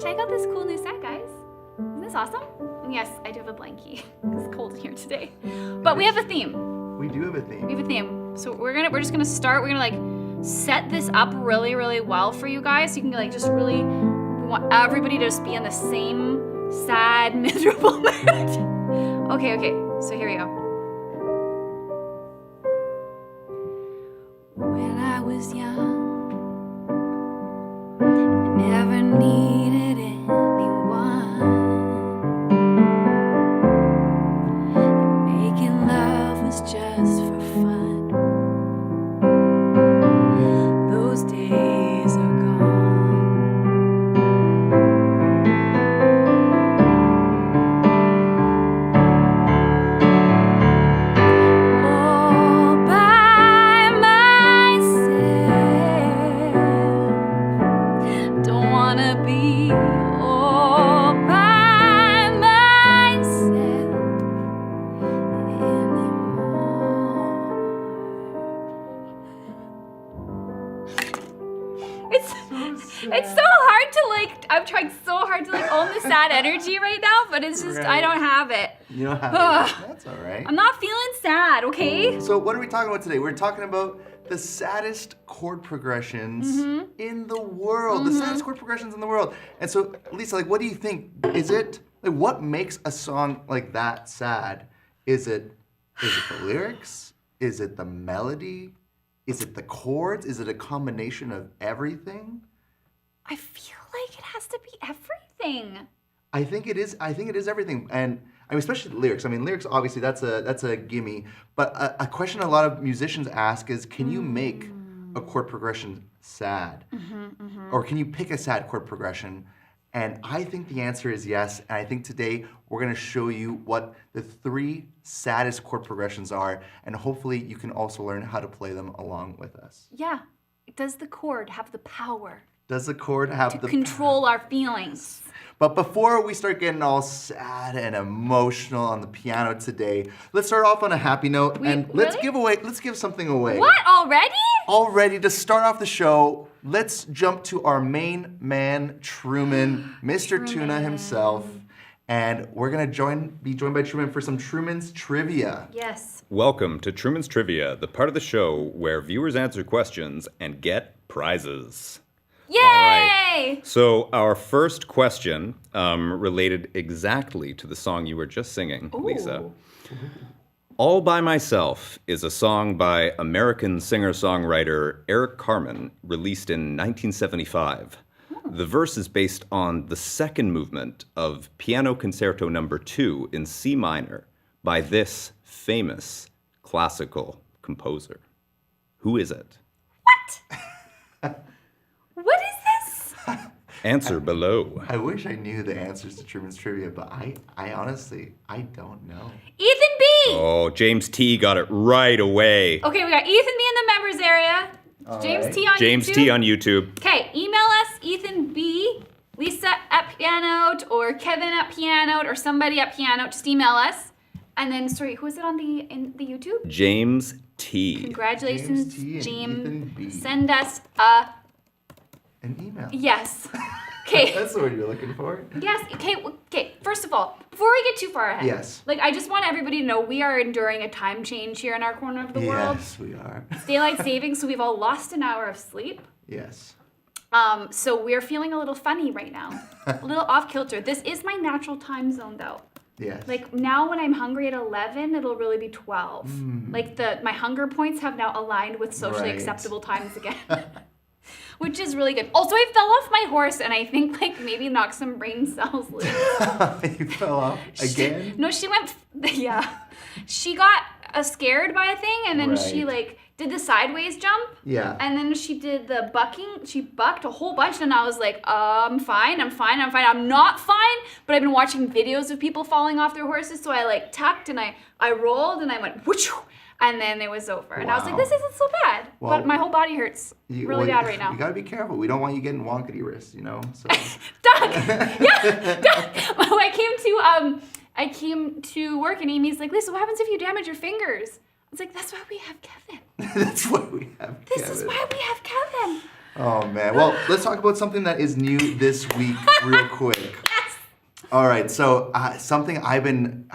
Check out this cool new set, guys. Isn't this awesome? And yes, I do have a blankie. It's cold in here today. But we have a theme. We do have a theme. We have a theme. So we're just gonna start. We're gonna like set this up really, really well for you guys. So you can like just really, we want everybody to just be in the same sad, miserable mood. Okay. So here we go. When I was young, I never needed anyone. And making love was just for fun. Those days are gone. All by myself. Don't wanna be all by myself anymore. It's so hard to like, I'm trying so hard to like own the sad energy right now, but it's just, I don't have it. You don't have Ugh. it. That's all right. I'm not feeling sad, okay? So what are we talking about today? We're talking about the saddest chord progressions in the world. The saddest chord progressions in the world. And so, Lisa, like, what do you think? Is it, like, what makes a song like that sad? Is it the lyrics? Is it the melody? Is it the chords? Is it a combination of everything? I feel like it has to be everything. I think it is everything. And I mean, especially the lyrics. I mean, lyrics, obviously, that's a gimme. But a question a lot of musicians ask is, can you make a chord progression sad? Or can you pick a sad chord progression? And I think the answer is yes. And I think today we're gonna show you what the 3 saddest chord progressions are. And hopefully you can also learn how to play them along with us. Yeah. Does the chord have the power Does the chord have to control our feelings? But before we start getting all sad and emotional on the piano today, let's start off on a happy note and let's give something away. What, already? Already, to start off the show, let's jump to our main man, Truman, Mr. Tuna himself. And we're gonna be joined by Truman for some Truman's Trivia. Yes. Welcome to Truman's Trivia, the part of the show where viewers answer questions and get prizes. Yay! All right. So our first question related exactly to the song you were just singing, Lisa. All by Myself is a song by American singer-songwriter Eric Carmen, released in 1975. The verse is based on the second movement of Piano Concerto No. 2 in C minor by this famous classical composer. Who is it? What? What is this? Answer below. I wish I knew the answers to Truman's Trivia, but I honestly, I don't know. Ethan B! Oh, James T got it right away. Okay, we got Ethan B in the members area. James T on James YouTube. T on YouTube. Okay, email us, Ethan B, Lisa at Pianote, or Kevin at Pianote, or somebody at Pianote. Just email us. And then, sorry, who is it on in the YouTube? James T. Congratulations, James T and James. Ethan B. Send us An email. yes. Okay. That's the word you're looking for? Yes. Okay. First of all, before we get too far ahead, Yes. like I just want everybody to know we are enduring a time change here in our corner of the world. Yes, we are. It's daylight savings, so we've all lost an hour of sleep. Yes. So we're feeling a little funny right now, a little off kilter. This is my natural time zone, though. Yes. Like now, when I'm hungry at 11, it'll really be 12. Like my hunger points have now aligned with socially Right. acceptable times again. Which is really good. Also, I fell off my horse and I think like maybe knocked some brain cells loose. You fell off again? No, she went, yeah. She got scared by a thing and then she Right. like did the sideways jump. Yeah. And then she did the bucking. She bucked a whole bunch and I was like, I'm fine. I'm not fine, but I've been watching videos of people falling off their horses. So I like tucked and I rolled and I went whoosh. And then it was over. And I was like, this isn't so bad. Well, but my whole body hurts really bad right now. You gotta be careful. We don't want you getting wonkety wrists, you know? So. Doug! Yeah! Doug! Well, I came to work and Amy's like, Lisa, what happens if you damage your fingers? I was like, that's why we have Kevin. That's why we have This Kevin. is why we have Kevin. Oh man. Well, let's talk about something that is new this week, real quick. Yes. All right. So something I've been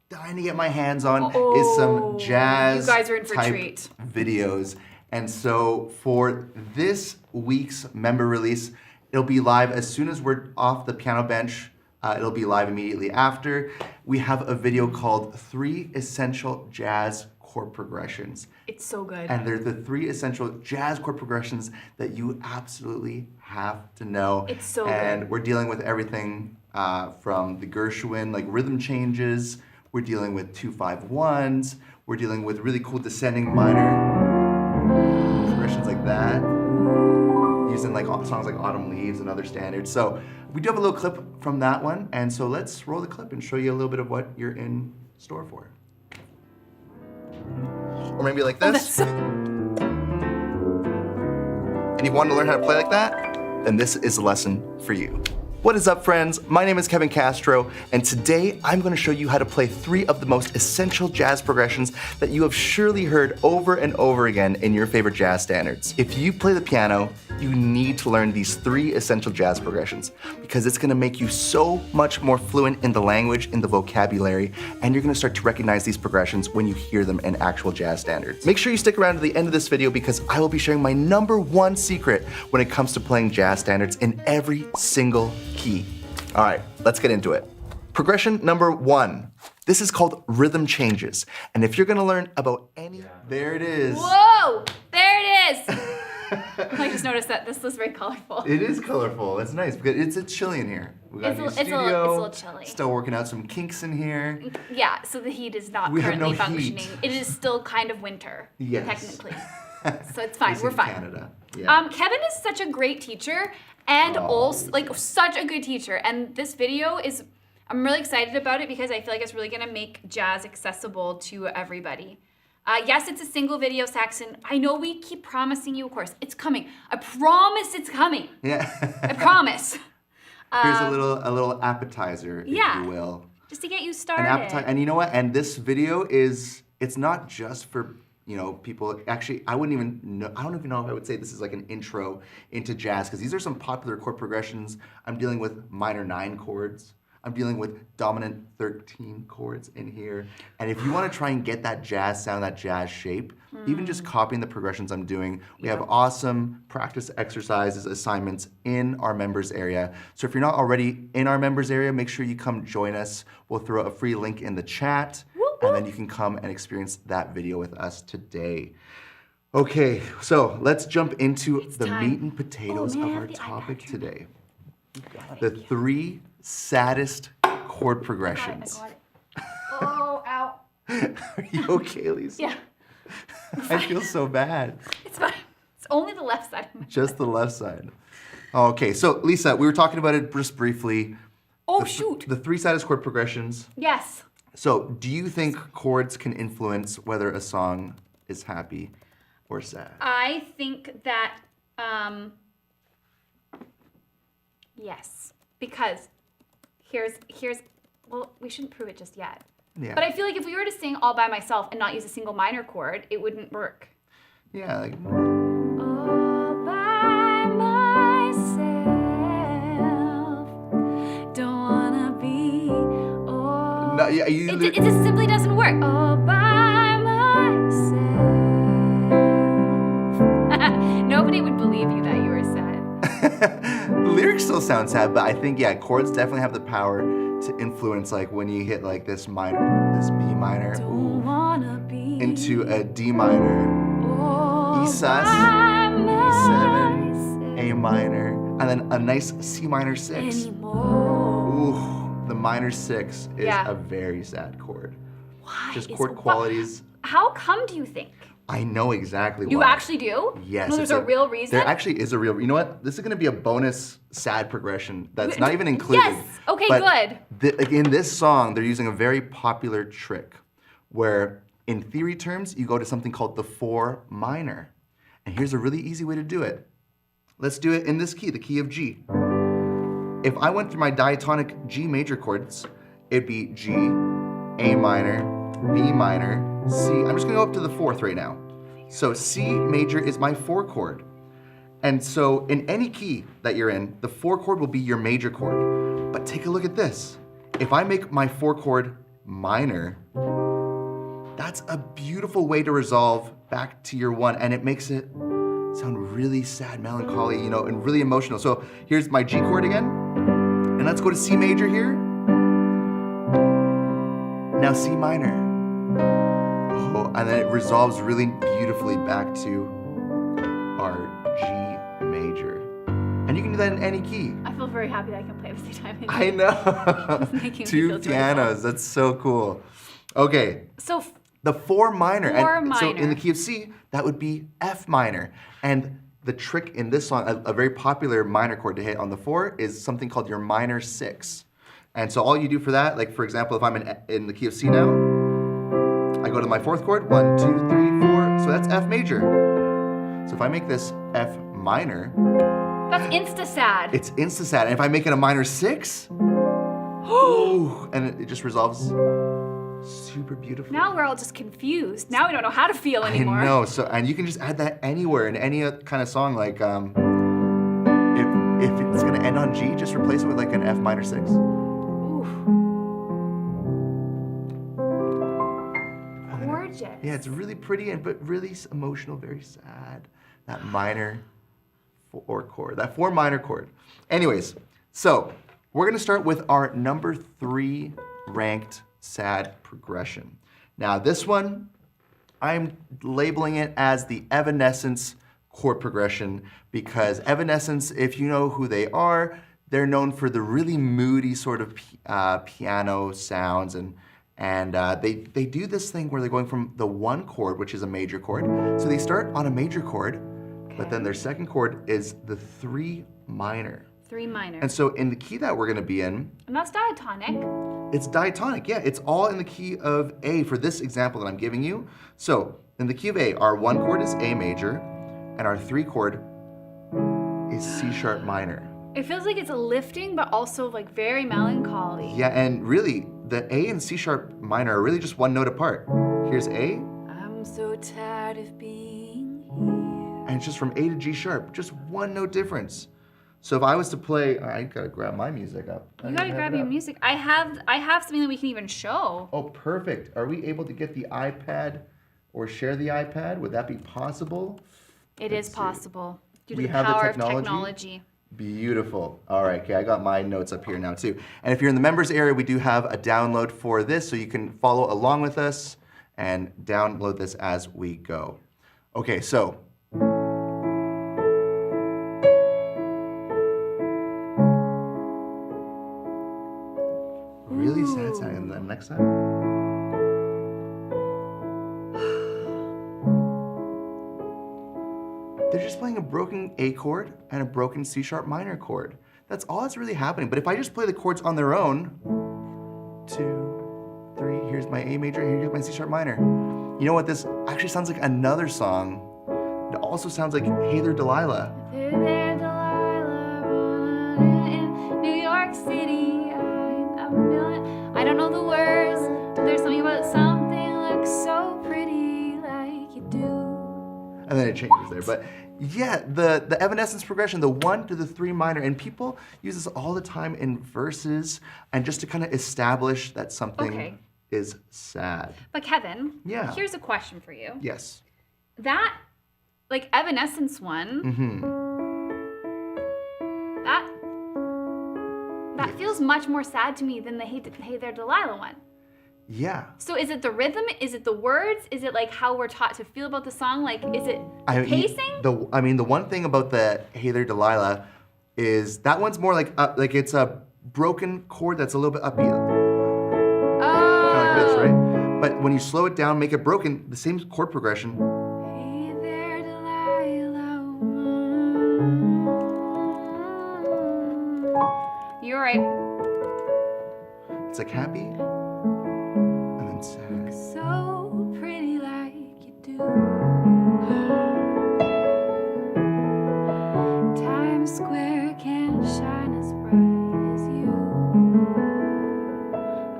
dying to get my hands on is some jazz You guys are in for a type treat. videos. And so for this week's member release, it'll be live as soon as we're off the piano bench. It'll be live immediately after. We have a video called 3 Essential Jazz Chord Progressions. It's so good. And they're the 3 essential jazz chord progressions that you absolutely have to know. It's so And good. we're dealing with everything from the Gershwin, like rhythm changes. We're dealing with 2-5-1s. We're dealing with really cool descending minor progressions like that, using like songs like Autumn Leaves and other standards. So we do have a little clip from that one. And so let's roll the clip and show you a little bit of what you're in store for. Or maybe like this. And you want to learn how to play like that? Then this is a lesson for you. What is up, friends? My name is Kevin Castro, and today I'm going to show you how to play 3 of the most essential jazz progressions that you have surely heard over and over again in your favorite jazz standards. If you play the piano, you need to learn these 3 essential jazz progressions because it's going to make you so much more fluent in the language, in the vocabulary, and you're going to start to recognize these progressions when you hear them in actual jazz standards. Make sure you stick around to the end of this video because I will be sharing my #1 secret when it comes to playing jazz standards in every single key. All right, let's get into it. Progression number 1. This is called rhythm changes. And if you're going to learn about any... There it is. Whoa! There it is! I just noticed that this is very colorful. It is colorful. It's nice because it's chilly in here. We got It's a a new little- studio. it's a little chilly. Still working out some kinks in here. Yeah, so the heat is not We have currently no functioning. heat. It is still kind of winter, Yes. technically. So it's fine. It's We're in fine. Canada. Yeah. Kevin is such a great teacher and also like such a good teacher. And this video is, I'm really excited about it because I feel like it's really gonna make jazz accessible to everybody. Yes, it's a single video, Saxon. I know we keep promising you a course. It's coming. I promise it's coming. Yeah. I promise. Here's a little appetizer, if yeah. you will. Just to get you An started. appetizer. And you know what? And this video it's not just for, people. Actually, I don't even know if I would say this is like an intro into jazz because these are some popular chord progressions. I'm dealing with minor 9 chords. I'm dealing with dominant 13 chords in here. And if you want to try and get that jazz sound, that jazz shape, even just copying the progressions I'm doing, we have awesome practice exercises, assignments in our members area. So if you're not already in our members area, make sure you come join us. We'll throw a free link in the chat, and then you can come and experience that video with us today. Okay, so let's jump into the time. meat and potatoes Oh, of man, our the topic iPad. today. The 3 saddest chord progressions. I got it. Oh, ow. Are you okay, Lisa? Yeah, I feel so bad. it's fine. It's only the left side of my Just the left side. Okay, so Lisa, we were talking about it just briefly. Oh, shoot. The 3 saddest chord progressions. Yes. So, do you think chords can influence whether a song is happy or sad? I think that, yes, because here's, well, we shouldn't prove it just yet. Yeah. But I feel like if we were to sing all by myself and not use a single minor chord, it wouldn't work. Yeah, like, All by myself, don't wanna be all... no, yeah, you, It just simply doesn't work. All by myself. Nobody would believe you that you were sad. the lyrics still sound sad, but I think, yeah, chords definitely have the power to influence, like when you hit like this minor, this B minor, Don't wanna be into a D minor, all E sus, by E7, A myself minor, and then a nice C minor 6. anymore. Ooh, the minor 6 is Yeah. a very sad chord. Why Just is- chord wha- qualities. How come do you think? I know exactly why. You actually do? Yes. No, there's it's a real reason? There actually is a real. You know what? This is going to be a bonus sad progression that's not even included. Yes. Okay, but good. like in this song, they're using a very popular trick, where in theory terms, you go to something called the 4 minor, and here's a really easy way to do it. Let's do it in this key, the key of G. If I went through my diatonic G major chords, it'd be G, A minor, B minor, C. I'm just gonna go up to the 4th right now. So C major is my 4 chord. And so in any key that you're in, the 4 chord will be your major chord. But take a look at this. If I make my 4 chord minor, that's a beautiful way to resolve back to your 1, and it makes it sound really sad, melancholy, you know, and really emotional. So here's my G chord again, and let's go to C major here. Now C minor. Oh, and then it resolves really beautifully back to our G major. And you can do that in any key. I feel very happy that I can play at the same time. I know. It's making me 2 feel pianos. That's so cool. Okay. So The 4 minor. Four So in minor. the key of C, that would be F minor. And the trick in this song, a very popular minor chord to hit on the 4 is something called your minor 6. And so all you do for that, like for example, if I'm in the key of C now, I go to my 4th chord, 1, 2, 3, 4. So that's F major. So if I make this F minor, that's insta-sad. it's insta-sad. And if I make it a minor 6, ooh, and it just resolves super beautifully. Now we're all just confused. Now we don't know how to feel anymore. I know. So, and you can just add that anywhere in any kind of song. Like, if it's gonna end on G, just replace it with like an F minor 6. Ooh. Gorgeous. Yeah, it's really pretty but really emotional, very sad. That minor 4 chord, that 4 minor chord. Anyways, so we're gonna start with our number 3 ranked sad progression. Now this one, I'm labeling it as the Evanescence chord progression because Evanescence, if you know who they are, they're known for the really moody sort of piano sounds, and they do this thing where they're going from the 1 chord, which is a major chord. So they start on a major chord, but then their second chord is the 3 minor. 3 minor. And so in the key that we're gonna be in, And that's diatonic. it's diatonic, yeah. It's all in the key of A for this example that I'm giving you. So in the key of A, our 1 chord is A major, and our 3 chord is C sharp minor. It feels like it's a lifting, but also like very melancholy. Yeah, and really, the A and C sharp minor are really just 1 note apart. Here's A, I'm so tired of being here. and it's just from A to G sharp, just 1 note difference. So if I was to play, I gotta grab my music up. You gotta grab your music. I have something that we can even show. Oh, perfect. Are we able to get the iPad or share the iPad? Would that be possible? It Let's is see. possible due to We the have the power of technology? technology. Beautiful. All right, okay, I got my notes up here now too. And if you're in the members area, we do have a download for this, so you can follow along with us and download this as we go. Okay, so. Really sad sound. And then next time. They're just playing a broken A chord and a broken C sharp minor chord. That's all that's really happening. But if I just play the chords on their own, 2, 3, here's my A major, here's my C sharp minor. You know what? This actually sounds like another song. It also sounds like Hey There Delilah. Hey there, Delilah, running in New York City. I don't know the words, but there's something about something looks so pretty like you do. And then it changes there. But yeah, the Evanescence progression, the 1 to the 3 minor, and people use this all the time in verses and just to kind of establish that something is sad. But Kevin, Yeah. here's a question for you. Yes. That, like Evanescence one, that feels much more sad to me than the Hey There Delilah one. Yeah. So is it the rhythm? Is it the words? Is it like how we're taught to feel about the song? Like, is it the pacing? The one thing about the Hey There Delilah is that one's more like it's a broken chord that's a little bit upbeat. Kind of like this, right? But when you slow it down, make it broken, the same chord progression. Hey there, Delilah. You're right. It's like happy and then sad. So pretty like you do. Times Square can't shine as bright as you.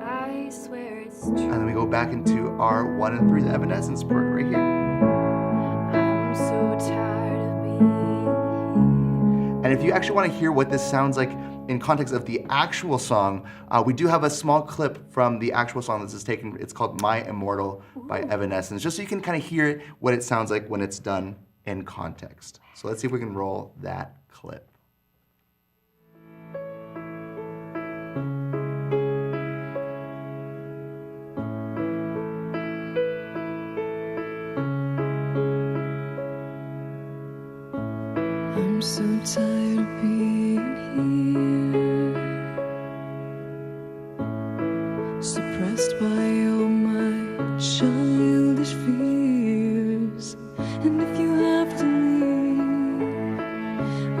I swear it's true. And then we go back into our 1 and 3, the Evanescence part right here. I'm so tired of being And if you actually want to hear what this sounds like in context of the actual song, we do have a small clip from the actual song this is taken. It's called My Immortal by Evanescence, just so you can kind of hear what it sounds like when it's done in context. So let's see if we can roll that clip. I'm so tired of being here, suppressed by all my childish fears. And if you have to leave,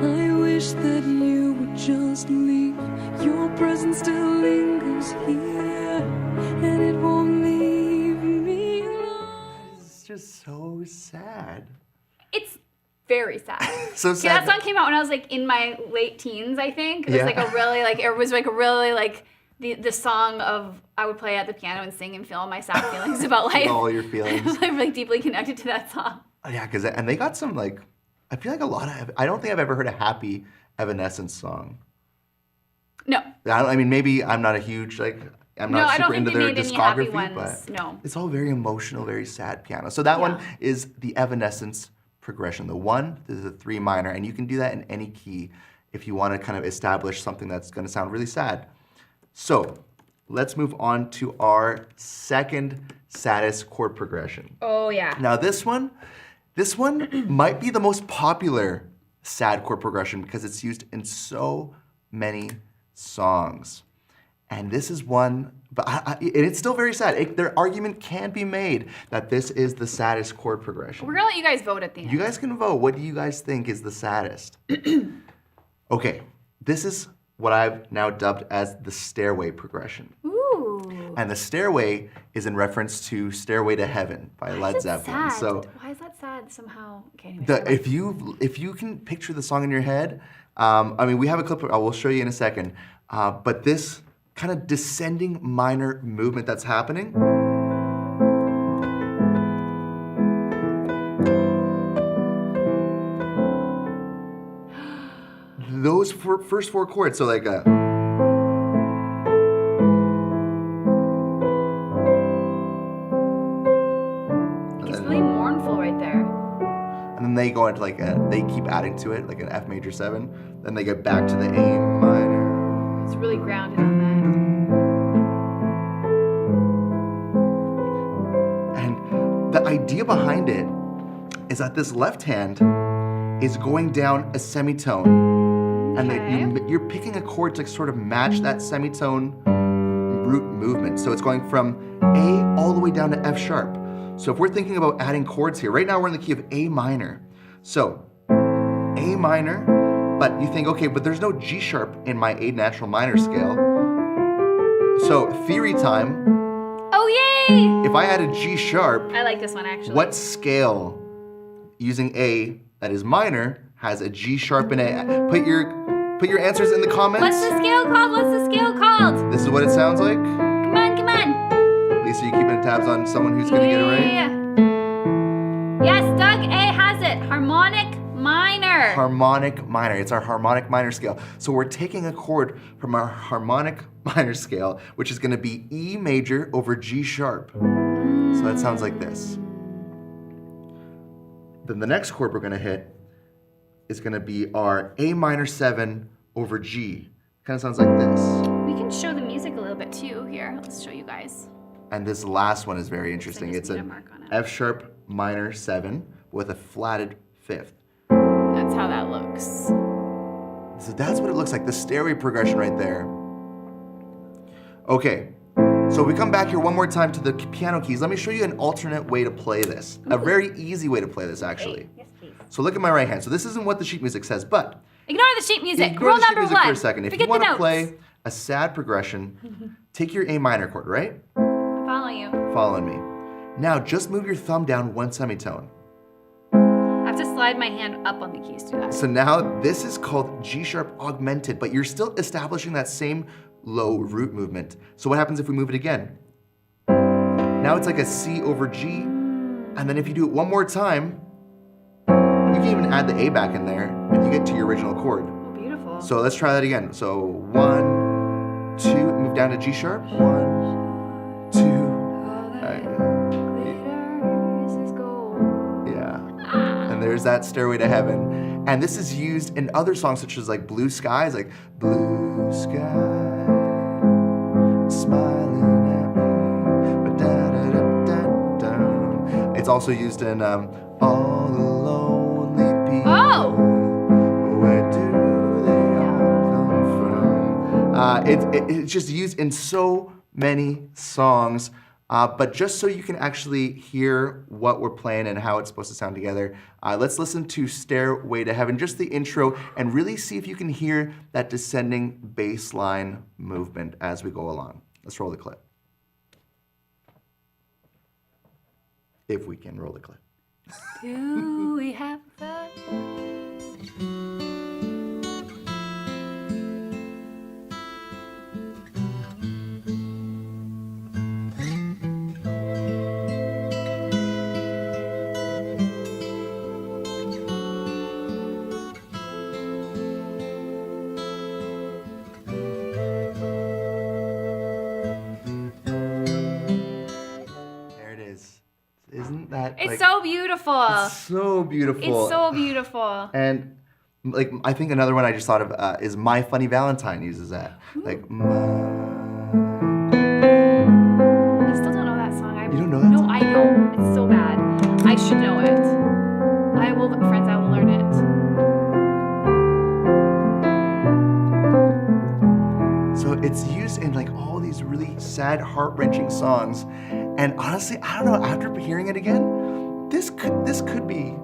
I wish that you would just leave. Your presence still lingers here, and it won't leave me alone. It's just so sad. It's very sad. So Yeah, sad. that song came out when I was like in my late teens, I think. It was Yeah. like a really like it was like a really like the song of I would play at the piano and sing and feel my sad feelings about life. All your feelings. I'm like deeply connected to that song. Yeah, and they got some like, I feel like a lot of, I don't think I've ever heard a happy Evanescence song. No. I mean, maybe I'm not a huge, like, I'm No, not I don't super think into they their made any happy discography, ones. but No. it's all very emotional, very sad piano. So that one is the Evanescence progression. The 1 is a 3 minor, and you can do that in any key if you want to kind of establish something that's going to sound really sad. So let's move on to our second saddest chord progression. Oh yeah. Now this one might be the most popular sad chord progression because it's used in so many songs. And this is one, but and it's still very sad. Their argument can be made that this is the saddest chord progression. We're gonna let you guys vote at the end. You guys can vote. What do you guys think is the saddest? Okay, this is what I've now dubbed as the stairway progression. Ooh. And the stairway is in reference to Stairway to Heaven by Why Led is it Zeppelin. sad? So Why is that sad somehow? Okay, anyway. if you can picture the song in your head, I mean, we have a clip I will show you in a second, but this kind of descending minor movement that's happening. Those first 4 chords, so like a. It's really mournful right there. And then they go into like they keep adding to it, like an F major 7. Then they get back to the A minor. It's really grounded on that. And the idea behind it is that this left hand is going down a semitone. And that you're picking a chord to sort of match that semitone root movement. So it's going from A all the way down to F sharp. So if we're thinking about adding chords here, right now we're in the key of A minor. So A minor, but you think, okay, but there's no G sharp in my A natural minor scale. So theory time. Oh yay! If I add a G sharp, I like this one actually. what scale using A that is minor has a G sharp in it? Put your answers in the comments. What's the scale called? What's the scale called? This is what it sounds like. Come on, come on. Lisa, you keeping tabs on someone who's gonna get it right? Yeah. Yes, Doug A has it. Harmonic minor. Harmonic minor. It's our harmonic minor scale. So we're taking a chord from our harmonic minor scale, which is gonna be E major over G sharp. So that sounds like this. Then the next chord we're gonna hit is gonna be our A minor 7 over G. Kind of sounds like this. We can show the music a little bit too here. Let's show you guys. And this last one is very interesting. just It's need a an mark on it. F sharp minor 7 with a flatted 5th. That's how that looks. So that's what it looks like, the stairway progression right there. Okay, so we come back here one more time to the piano keys. Let me show you an alternate way to play this. A very easy way to play this, actually. Yes, please. So look at my right hand. So this isn't what the sheet music says, but Ignore the sheet music. ignore Rule the sheet number music 1. for a second. If Forget you want the to notes. play a sad progression, take your A minor chord, right? I'm following you. Following me. Now just move your thumb down 1 semitone. I have to slide my hand up on the keys to do that. So now this is called G sharp augmented, but you're still establishing that same low root movement. So what happens if we move it again? Now it's like a C over G, and then if you do it one more time, you can even add the A back in there, and you get to your original chord. So let's try that again. So 1, 2, move down to G sharp. 1, 2. Yeah. And there's that Stairway to Heaven. And this is used in other songs such as like Blue Skies, like Blue Sky, smiling at me. Ba-da-da-da-da-da. It's also used in All the Lonely People. Oh! Where do they all come from? It's just used in so many songs. But just so you can actually hear what we're playing and how it's supposed to sound together, let's listen to Stairway to Heaven, just the intro, and really see if you can hear that descending bass line movement as we go along. Let's roll the clip. If we can roll the clip. Do we have that? Isn't that It's so beautiful. It's so beautiful. It's so beautiful. And like I think another one I just thought of is My Funny Valentine uses that. Like I still don't know that song. You don't know that No, song? I know. It's so bad. I should know it. I will learn it. So it's used in like all these really sad, heart-wrenching songs. And honestly, I don't know, after hearing it again, this could be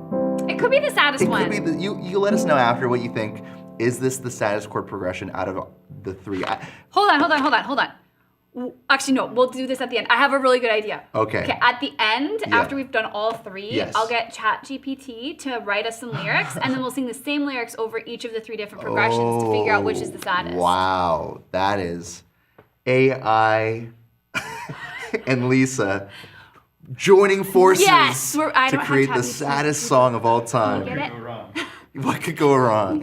It could be the saddest one. It could be you let us know after what you think. Is this the saddest chord progression out of the three? Hold on. Actually, no, we'll do this at the end. I have a really good idea. Okay. At the end, Yeah. after we've done all three, Yes. I'll get ChatGPT to write us some lyrics, and then we'll sing the same lyrics over each of the three different progressions to figure out which is the saddest. Wow, that is AI and Lisa joining forces Yes, I to don't have create the ChatGPT. saddest song of all time. Get it? What could go wrong?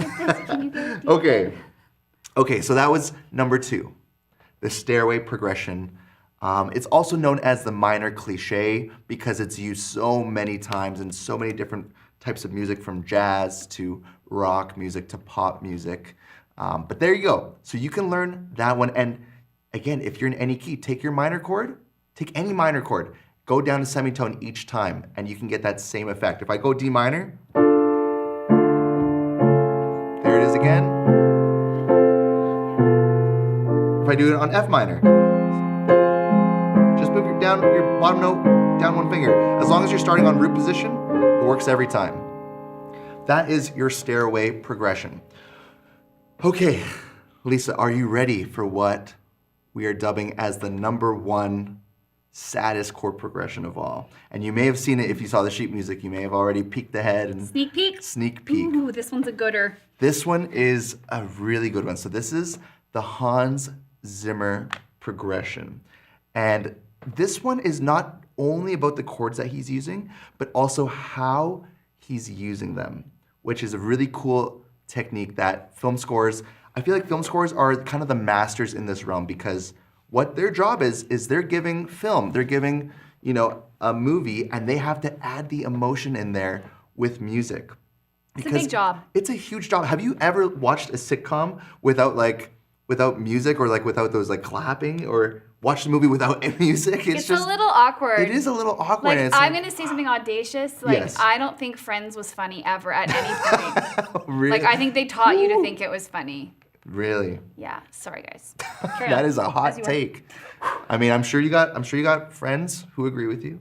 Okay, so that was number 2, the stairway progression. It's also known as the minor cliche because it's used so many times in so many different types of music, from jazz to rock music to pop music. But there you go. So you can learn that one. And again, if you're in any key, take your minor chord, take any minor chord, go down to semitone each time, and you can get that same effect. If I go D minor, there it is again. If I do it on F minor, just move your bottom note down one finger. As long as you're starting on root position, it works every time. That is your stairway progression. Okay, Lisa, are you ready for what we are dubbing as the number 1 saddest chord progression of all? And you may have seen it if you saw the sheet music. You may have already peeked ahead and Sneak peek? Sneak peek. Ooh, this one's a gooder. This one is a really good one. So this is the Hans Zimmer progression. And this one is not only about the chords that he's using, but also how he's using them, which is a really cool technique that film scores, I feel like film scores are kind of the masters in this realm, because what their job is they're giving film, they're giving, a movie, and they have to add the emotion in there with music. It's a big job. It's a huge job. Have you ever watched a sitcom without music, or without those clapping, or watched a movie without music? It's just a little awkward. It is a little awkward. and it's I'm gonna say something audacious. Yes. I don't think Friends was funny ever at any point. Really? I think they taught you to think it was funny. Really? Yeah. Sorry, guys. That is a hot take. I mean, I'm sure you got friends who agree with you.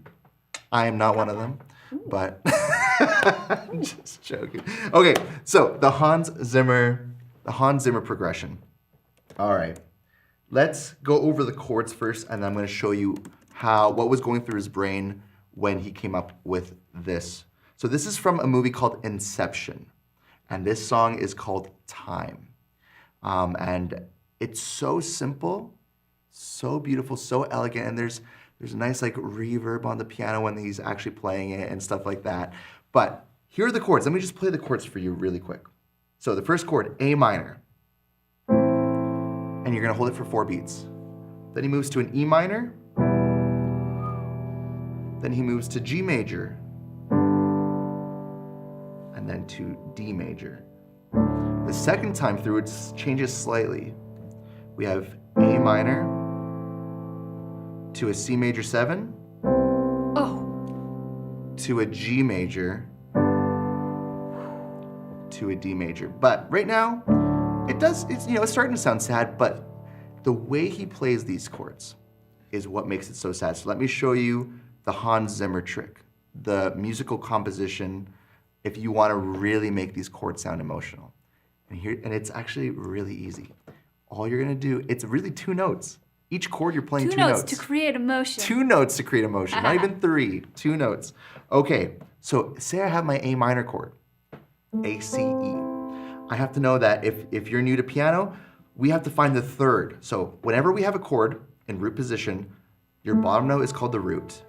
I am not one of them, but I'm just joking. Okay, so the Hans Zimmer progression. All right, let's go over the chords first, and then I'm going to show you what was going through his brain when he came up with this. So this is from a movie called Inception, and this song is called Time. And it's so simple, so beautiful, so elegant, and there's a nice reverb on the piano when he's actually playing it and stuff like that. But here are the chords. Let me just play the chords for you really quick. So the first chord, A minor. and you're gonna hold it for 4 beats. Then he moves to an E minor. Then he moves to G major. And then to D major. The second time through, it changes slightly. We have A minor to a C major 7. Oh. To a G major. To a D major. But right now, it's starting to sound sad, but the way he plays these chords is what makes it so sad. So let me show you the Hans Zimmer trick, the musical composition, if you want to really make these chords sound emotional. And it's actually really easy. All you're gonna do, it's really 2 notes. Each chord you're playing 2 notes. 2 notes to create emotion. 2 notes to create emotion, not even 3, 2 notes. Okay, so say I have my A minor chord, A, C, E. I have to know that if you're new to piano, we have to find the 3rd. So whenever we have a chord in root position, your bottom note is called the root.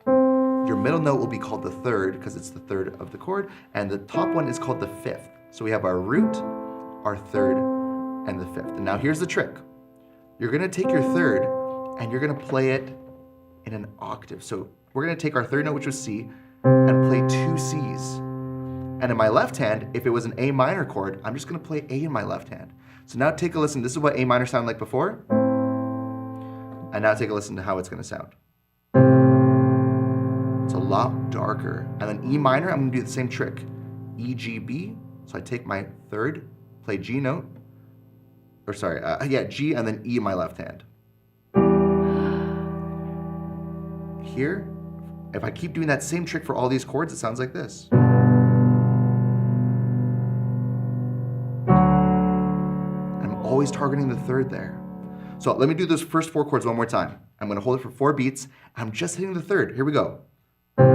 Your middle note will be called the 3rd because it's the 3rd of the chord, and the top one is called the 5th. So we have our root, our 3rd, and the 5th. And now here's the trick. You're gonna take your 3rd and you're gonna play it in an octave. So we're gonna take our 3rd note, which was C, and play 2 Cs. And in my left hand, if it was an A minor chord, I'm just gonna play A in my left hand. So now take a listen. This is what A minor sounded like before. And now take a listen to how it's gonna sound. It's a lot darker. And then E minor, I'm gonna do the same trick. E, G, B. So I take my 3rd, play G note. Or sorry, G and then E in my left hand. Here, if I keep doing that same trick for all these chords, it sounds like this. I'm always targeting the 3rd there. So let me do those first 4 chords one more time. I'm gonna hold it for 4 beats. I'm just hitting the 3rd. Here we go. We're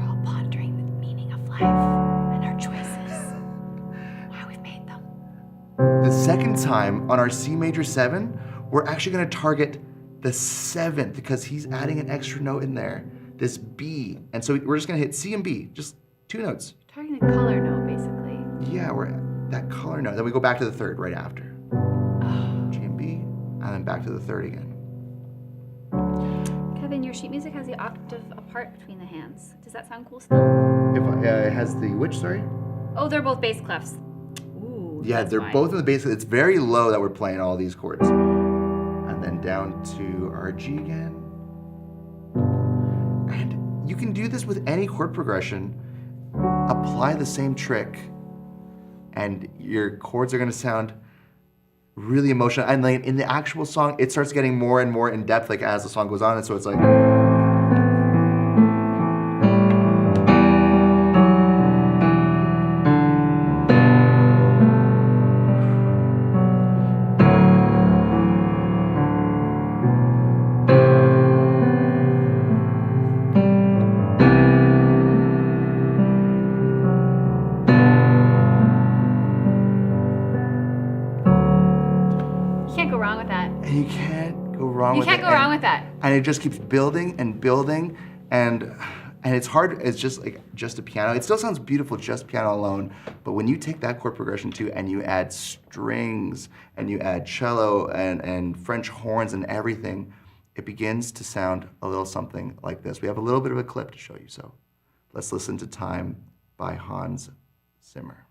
all pondering the meaning of life and our choices, why we've made them. The second time on our C major 7, we're actually gonna target the 7th because he's adding an extra note in there, this B. And so we're just gonna hit C and B, just 2 notes. Targeting the color note, basically. Yeah, we're at that color note. Then we go back to the 3rd right after. G and B, and then back to the 3rd again. Kevin, your sheet music has the octave apart between the hands. Does that sound cool still? It has the which, sorry? Oh, they're both bass clefs. Ooh. Yeah, that's they're fine. both in the bass. It's very low that we're playing all these chords. And then down to our G again. And you can do this with any chord progression. Apply the same trick, and your chords are gonna sound really emotional. And like in the actual song, it starts getting more and more in depth like as the song goes on. And so it's like. Can't go wrong with that. And you can't go wrong You with can't it. go wrong with that. And it just keeps building and building, and it's hard. It's just like just a piano. It still sounds beautiful just piano alone, but when you take that chord progression too and you add strings and you add cello and French horns and everything, it begins to sound a little something like this. We have a little bit of a clip to show you, so let's listen to Time by Hans Zimmer.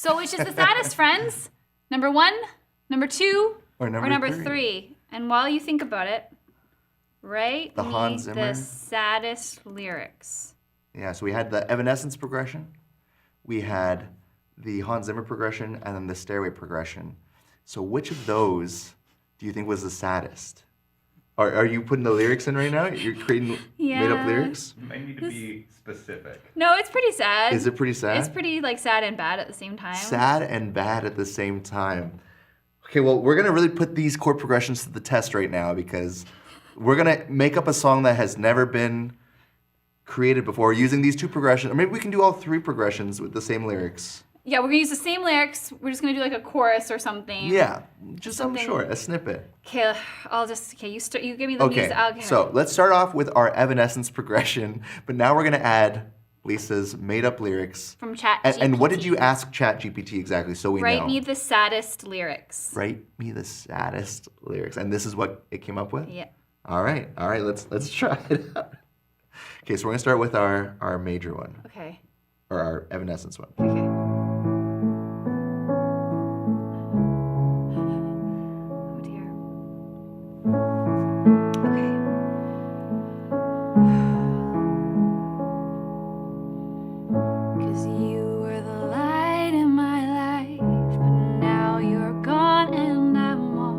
So which is the saddest, friends? Number 1, number 2, Or number number three. 3? And while you think about it, write The me Hans Zimmer? the saddest lyrics. Yeah, so we had the Evanescence progression, we had the Hans Zimmer progression, and then the Stairway progression. So which of those do you think was the saddest? Are you putting the lyrics in right now? You're creating made up lyrics? You might need to be specific. No, it's pretty sad. Is it pretty sad? It's pretty like sad and bad at the same time. Sad and bad at the same time. Okay, well, we're gonna really put these chord progressions to the test right now because we're gonna make up a song that has never been created before using these 2 progressions. Or maybe we can do all 3 progressions with the same lyrics. Yeah, we're gonna use the same lyrics. We're just gonna do like a chorus or something. Yeah, just something Something- short, a snippet. Okay, you give me the music. Okay. So let's start off with our Evanescence progression, but now we're gonna add Lisa's made-up lyrics. From Chat And what did you ask ChatGPT exactly, so we know? Write me the saddest lyrics. Write me the saddest lyrics, and this is what it came up with. Yeah. All right. Let's try it out. Okay, so we're gonna start with our major one, Okay. or our Evanescence one. Okay. Oh dear. Okay. 'Cause you were the light in my life, but now you're gone and I'm all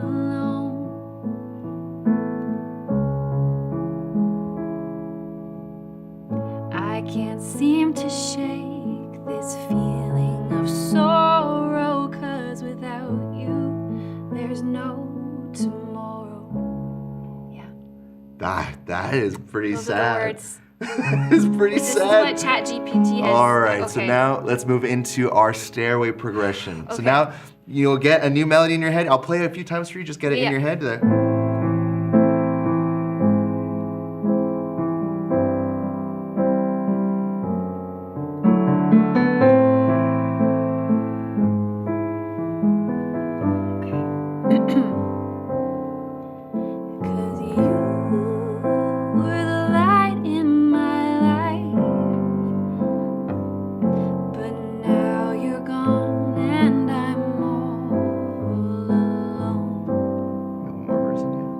alone. I can't seem to shake this feeling of sorrow, 'cause without you, there's no tomorrow. Yeah, That is pretty those sad. are the words. It's pretty This sad. is what ChatGPT has. All right, so okay. now let's move into our Stairway progression. So Okay. now you'll get a new melody in your head. I'll play it a few times for you. Just get it in Yeah. your head. There. Cause you were the light in my life, but now you're gone and I'm all alone. One more verse in here.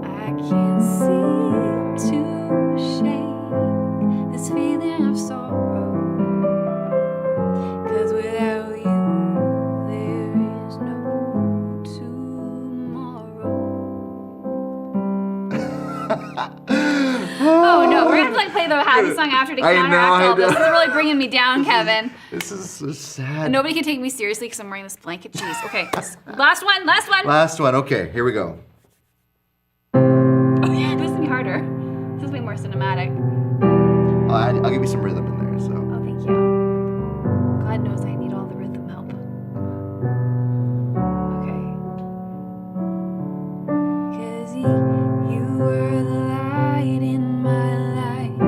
I can't seem to shake this feeling of sorrow, 'cause without you there is no tomorrow. Oh no, we're gonna play the happy song after to I counteract know, I all this. know. This is really bringing me down, Kevin. This is so sad. Nobody can take me seriously because I'm wearing this blanket. Jeez. Okay, last one. Last one. Okay, here we go. Oh yeah, this is gonna be harder. This is way more cinematic. I'll give you some rhythm in there. So. Oh, thank you. God knows I need all the rhythm help. Okay. 'Cause you were the light in my life,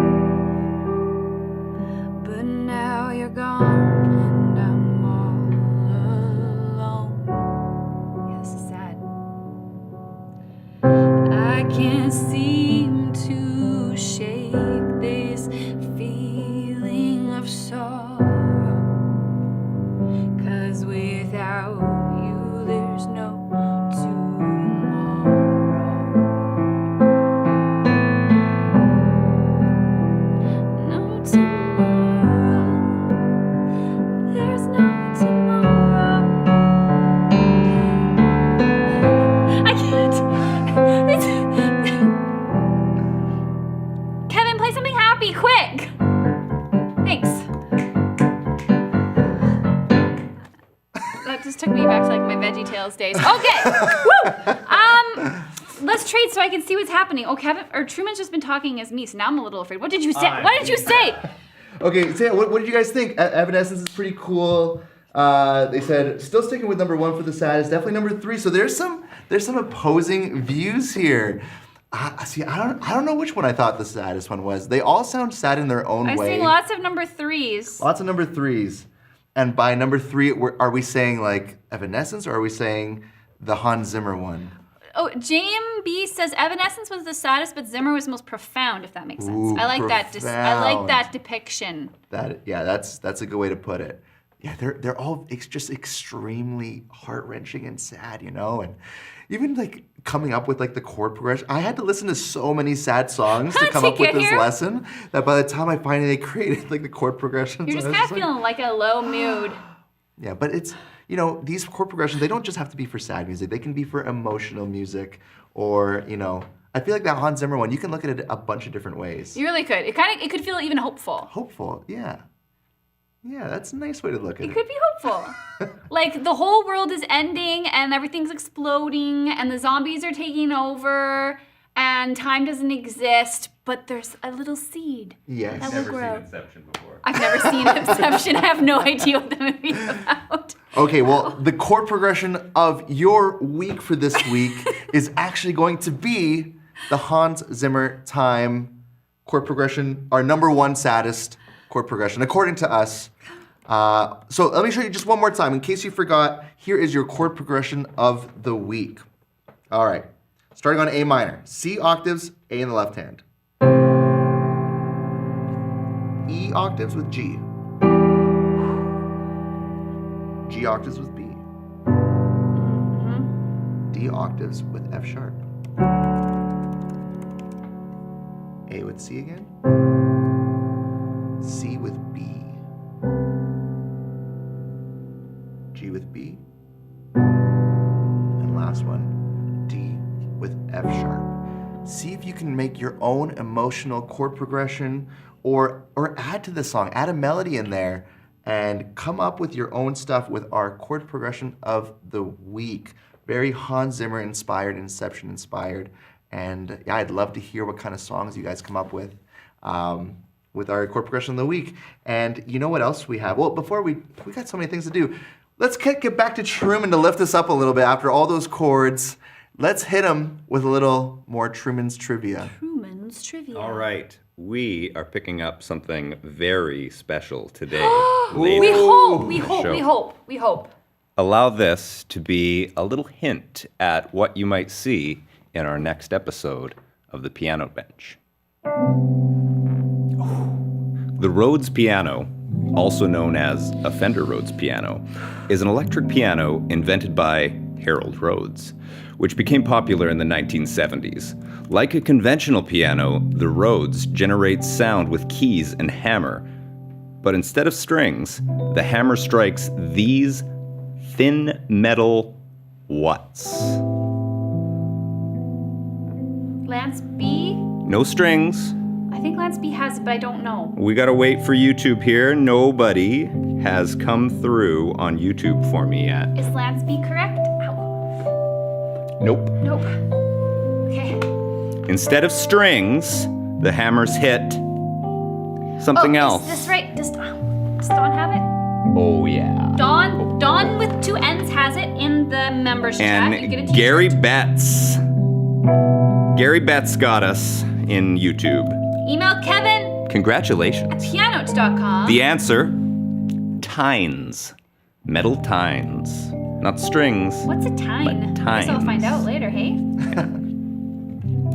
but now you're gone and I'm all alone. Yeah, this is sad. I can't seem to shake this feeling of sorrow, 'cause without you there's no tomorrow. No tomorrow. There's no tomorrow. I can't. Kevin, play something happy, quick. Thanks. That just took me back to like my VeggieTales days. Okay. Woo. Let's trade so I can see what's happening. Oh, Kevin or Truman's just been talking as me, so now I'm a little afraid. What did you say? What did you say? Okay, so what did you guys think? Evanescence is pretty cool. They said still sticking with number 1 for the saddest. Definitely number 3. So there's some opposing views here. See, I don't know which one I thought the saddest one was. They all sound sad in their own I'm way. seeing lots of number 3s. Lots of number 3s. And by number 3, are we saying like Evanescence or are we saying the Hans Zimmer one? Oh, JMB says Evanescence was the saddest, but Zimmer was most profound. If that makes sense, Ooh, I like that. I like profound. that depiction. That's a good way to put it. yeah, they're all just extremely heart-wrenching and sad, and even like coming up with like the chord progression. I had to listen to so many sad songs to come To up with get this here? lesson that by the time I finally created like the chord progressions, You're I just was kind of like, feeling like a low mood. yeah, but it's, these chord progressions, they don't just have to be for sad music. They can be for emotional music or, I feel like that Hans Zimmer one, you can look at it a bunch of different ways. You really could. It could feel even hopeful. Hopeful, yeah. Yeah, that's a nice way to look at it. It could be hopeful. Like the whole world is ending and everything's exploding and the zombies are taking over and time doesn't exist, but there's a little seed Yes. that will Never grow. seen Inception before. I've never seen Inception. I have no idea what the movie's about. Okay, well, the chord progression of your week for this week is actually going to be the Hans Zimmer time chord progression, our number one saddest chord progression, according to us. So let me show you just one more time. In case you forgot, here is your chord progression of the week. All right, starting on A minor. C octaves, A in the left hand. E octaves with G. G octaves with B. D octaves with F sharp. A with C again. C with B. G with B. And last one, D with F sharp. See if you can make your own emotional chord progression or add to the song, add a melody in there and come up with your own stuff with our chord progression of the week. Very Hans Zimmer inspired, Inception inspired. And yeah, I'd love to hear what kind of songs you guys come up with our chord progression of the week. And you know what else we have? Well, before we got so many things to do. Let's get back to Truman to lift us up a little bit after all those chords. Let's hit him with a little more Truman's Trivia. Truman's Trivia. All right. We are picking up something very special today. We ladies. hope. Allow this to be a little hint at what you might see in our next episode of the Pianote Bench. The Rhodes piano, also known as a Fender Rhodes piano, is an electric piano invented by Harold Rhodes, which became popular in the 1970s. Like a conventional piano, the Rhodes generates sound with keys and hammer. But instead of strings, the hammer strikes these thin metal what's? Lance B? No strings. I think Lance B has it, but I don't know. We gotta wait for YouTube here. Nobody has come through on YouTube for me yet. Is Lance B correct? Ow. Nope. Nope. Okay. Instead of strings, the hammers hit something else. Is this right? Does Dawn have it? Oh yeah. Dawn with 2 N's has it in the members chat. You get a And t-shirt. Gary Betts got us in YouTube. Email Kevin Congratulations. at pianote.com. The answer, tines. Metal tines. Not strings. What's a tine? But I guess I'll tines. find out later, hey?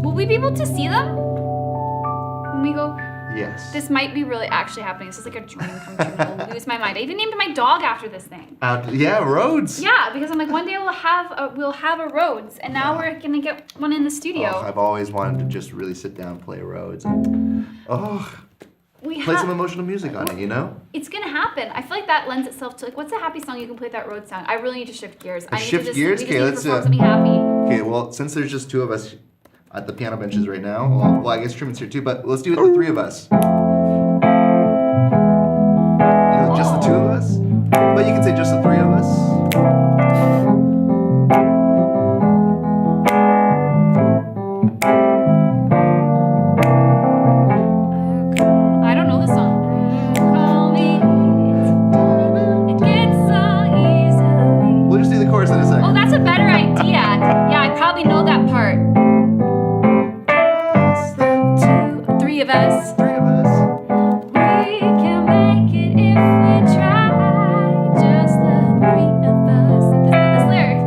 Will we be able to see them? When we go, Yes. this might be really actually happening. This is like a dream come true. I'll lose my mind. I even named my dog after this thing. Yeah, Rhodes. Yeah, because I'm like, one day we'll have a Rhodes, and now we're gonna get one in the studio. Oh, I've always wanted to just really sit down and play Rhodes. We Play have, some emotional music on it, It's gonna happen. I feel like that lends itself to like, what's a happy song you can play with that Rhodes sound? I really need to shift gears. I need shift to just, gears? we just Okay, need to let's, perform something happy. Okay, well, since there's just 2 of us at the piano benches right now, well, I guess Truman's here too, but let's do it with 3 of us. Just the 2 of us? But you can say just the 3 of us. I don't know this song. Call me. It gets so easily. We'll just do the chorus in a second. Oh, that's a better idea. Yeah, I probably know that part. 2, 3 of us. 3 of us. We can make it if we try. Just the 3 of us. This lyric.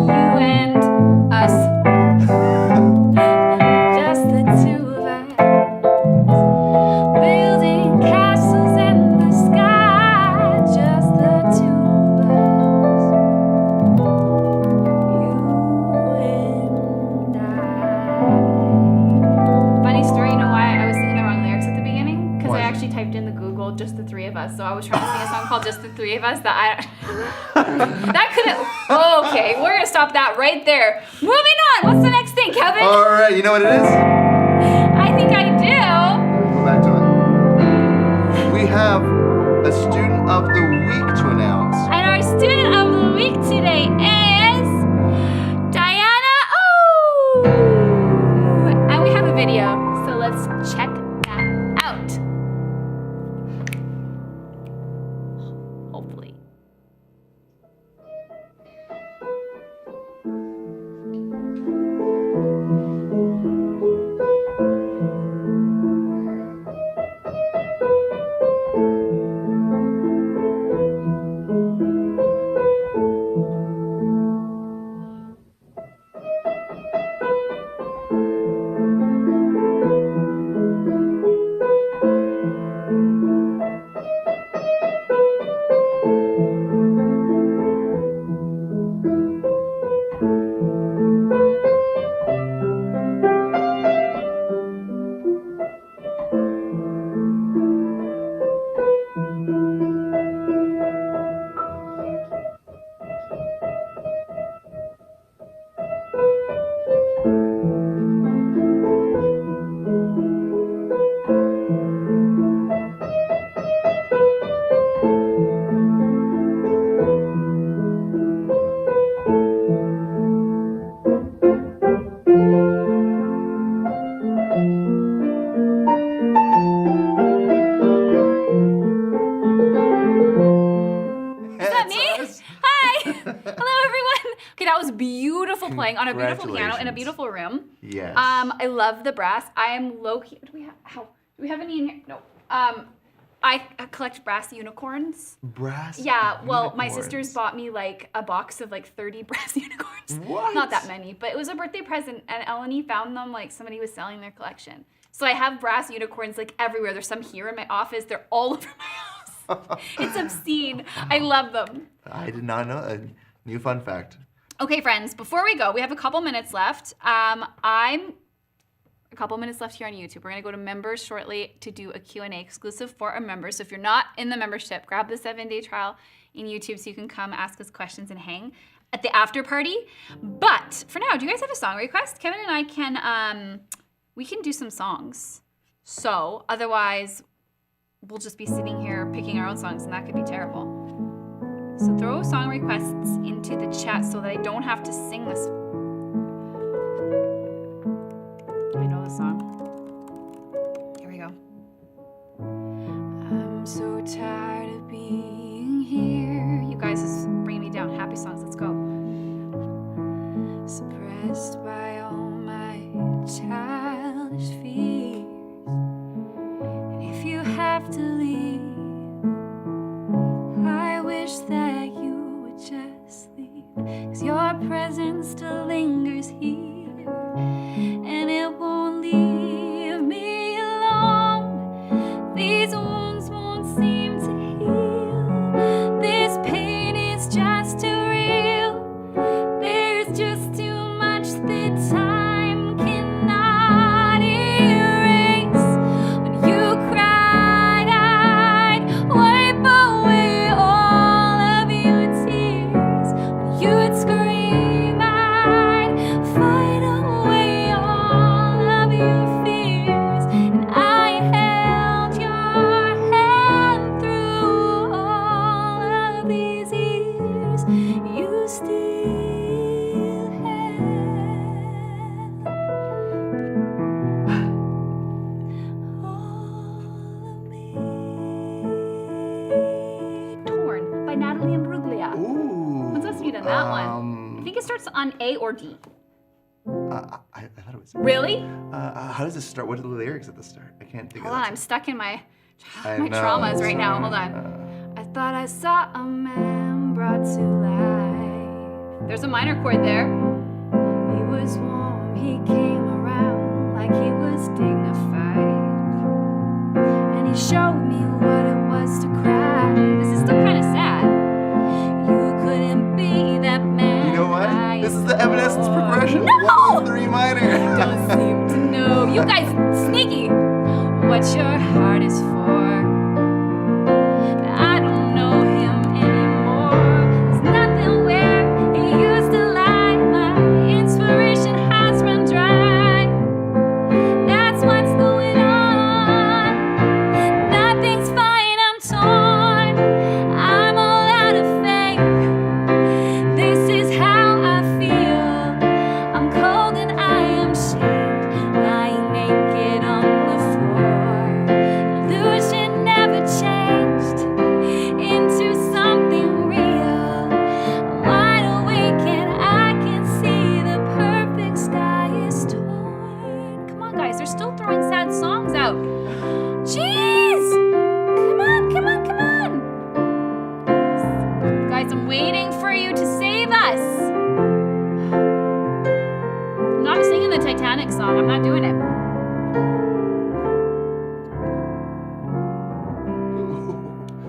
You and us. Just the 2 of us. Building castles in the sky. Just the us. So I was trying to sing a song called Just the Three of Us that that couldn't. Okay, we're gonna stop that right there. Moving on. What's the next thing, Kevin? All right, you know what it is? I think I do. Go back to it. We have a student of the week to announce. And our student of the week today is Diana. Oh, and we have a video. So let's check that out. Hopefully. Playing on a beautiful piano in a beautiful room. Yes. I love the brass. I am low key. Do we have any in here? No. I collect brass unicorns. Brass. Yeah. Well, unicorns. my sisters bought me like a box of like 30 brass unicorns. What? Not that many, but it was a birthday present, and Eleni found them. Like somebody was selling their collection. So I have brass unicorns like everywhere. There's some here in my office. They're all over my house. It's obscene. I love them. I did not know. A new fun fact. Okay, friends, before we go, we have a couple minutes left. I'm a couple minutes left here on YouTube. We're gonna go to members shortly to do a Q&A exclusive for our members. So if you're not in the membership, grab the 7-day trial in YouTube so you can come ask us questions and hang at the after party. But for now, do you guys have a song request? Kevin and I can, we can do some songs. So otherwise, we'll just be sitting here picking our own songs and that could be terrible. So throw song requests into the chat so that I don't have to sing this. I know the song. Here we go. I'm so tired of being here. You guys is bringing me down. Happy songs, let's go. Suppressed by all my childish fears. And if you have to leave, I wish that you would just leave, 'cause your presence still lingers here, and it won't leave me alone. These wounds won't seem to heal. This pain is just too real. There's just too much that time cannot erase. When you cried, I'd wipe away all of your tears. When you'd scream, I'd fight away all of your fears. And I held your hand through all of these years. You still have all of me. Torn by Natalie Imbruglia. Ooh. What's else you done that one? I think it starts on A or D. I thought it was. Really? How does it start? What are the lyrics at the start? I can't think Hold of on, that. I'm stuck in my I my know, traumas right now. sorry. Hold on. I thought I saw a man brought to life. There's a minor chord there. He was warm, he came around like he was dignified. And he showed me what it was to cry. This is still kind of sad. You couldn't be that man. You know what? This is the Evanescence progression. No! 1-3 minor. Don't seem to know. You guys, sneaky. What your heart is for. Titanic song. I'm not doing it.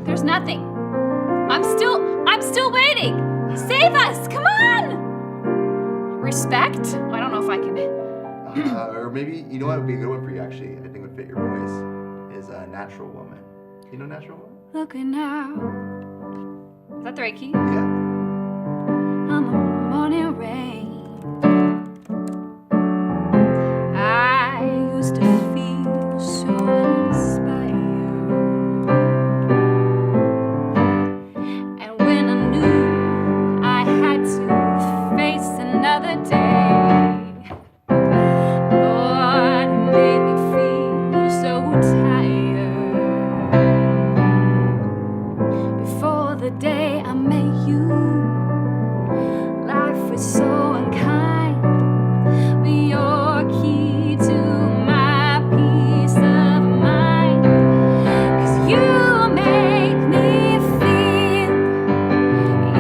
There's nothing. I'm still waiting. Save us! Come on! Respect? I don't know if I can. Or maybe, you know what would be a good one for you actually, I think would fit your voice, is Natural Woman. You know Natural Woman? Looking now. Is that the right key? Yeah. On the morning rain, I used to feel so uninspired. And when I knew I had to face another day, Lord, it made me feel so tired. Before the day I met you, life was so unkind, but you're key to my peace of mind. 'Cause you make me feel,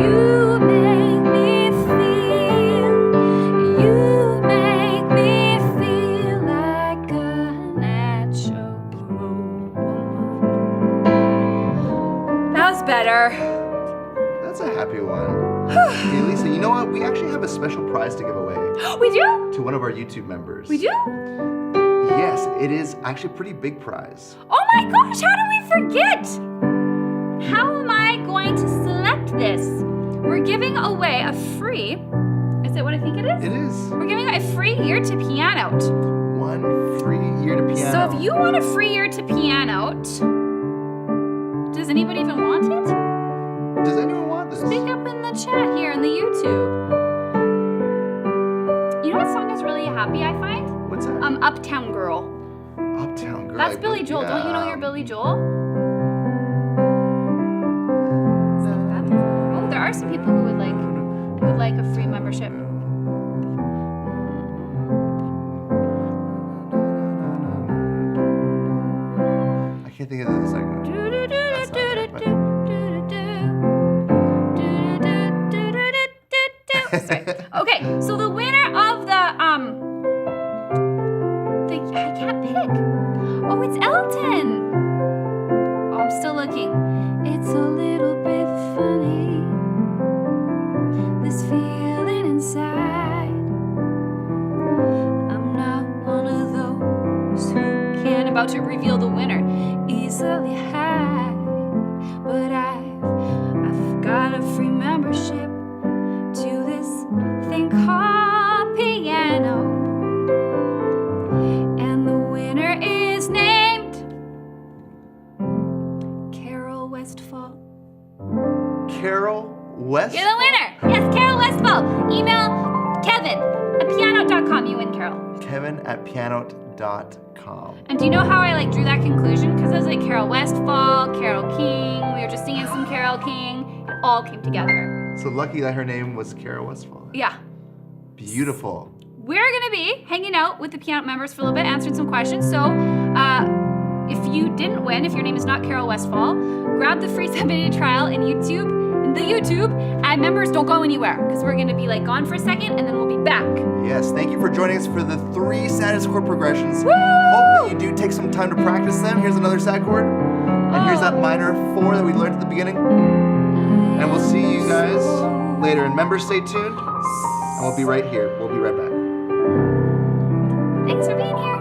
you make me feel, you make me feel like a natural woman. That was better. That's a happy one. Hey Lisa, you know what? We actually have a special prize to give away We do? to one of our YouTube members. We do? Yes, it is actually a pretty big prize. Oh my gosh, how did we forget? How am I going to select this? We're giving away a free, is it what I think it is? It is We're giving away a free year to Pianote. 1 free year to piano. So if you want a free year to Pianote, does anybody even want it? Does anyone want this? Speak up in the chat here in the YouTube. You know what song is really happy, I find? What's that? Uptown Girl. Uptown Girl. That's I Billy believe- Joel. Don't you know yeah. your Billy Joel? Oh, there are some people who would like a free membership. I can't think of the second. That's not right, but- Sorry. Okay, so the winner of the I can't pick. Oh, it's Elton. Oh, I'm still looking. It's a little bit funny, this feeling inside. I'm not one of those who can about to reveal the winner easily hide, but I've got a free membership to this thing called piano, and the winner is named Carol Westfall. Carol West. You're the winner. Yes, Carol Westfall. Email Kevin@pianote.com. You win, Carol. Kevin@pianote.com. And do you know how I drew that conclusion? Because I was like Carol Westfall, Carol King. We were just singing some Carol King. It all came together. So lucky that her name was Carol Westfall. Yeah. Beautiful. We're gonna be hanging out with the Pianote members for a little bit, answering some questions. So, if you didn't win, if your name is not Carol Westfall, grab the free 7-day trial in the YouTube, and members don't go anywhere because we're gonna be gone for a second, and then we'll be back. Yes, thank you for joining us for the 3 saddest chord progressions. Woo! Hope that you do take some time to practice them. Here's another sad chord. And here's that minor 4 that we learned at the beginning. And we'll see you guys later. And members, stay tuned. And we'll be right here. We'll be right back. Thanks for being here.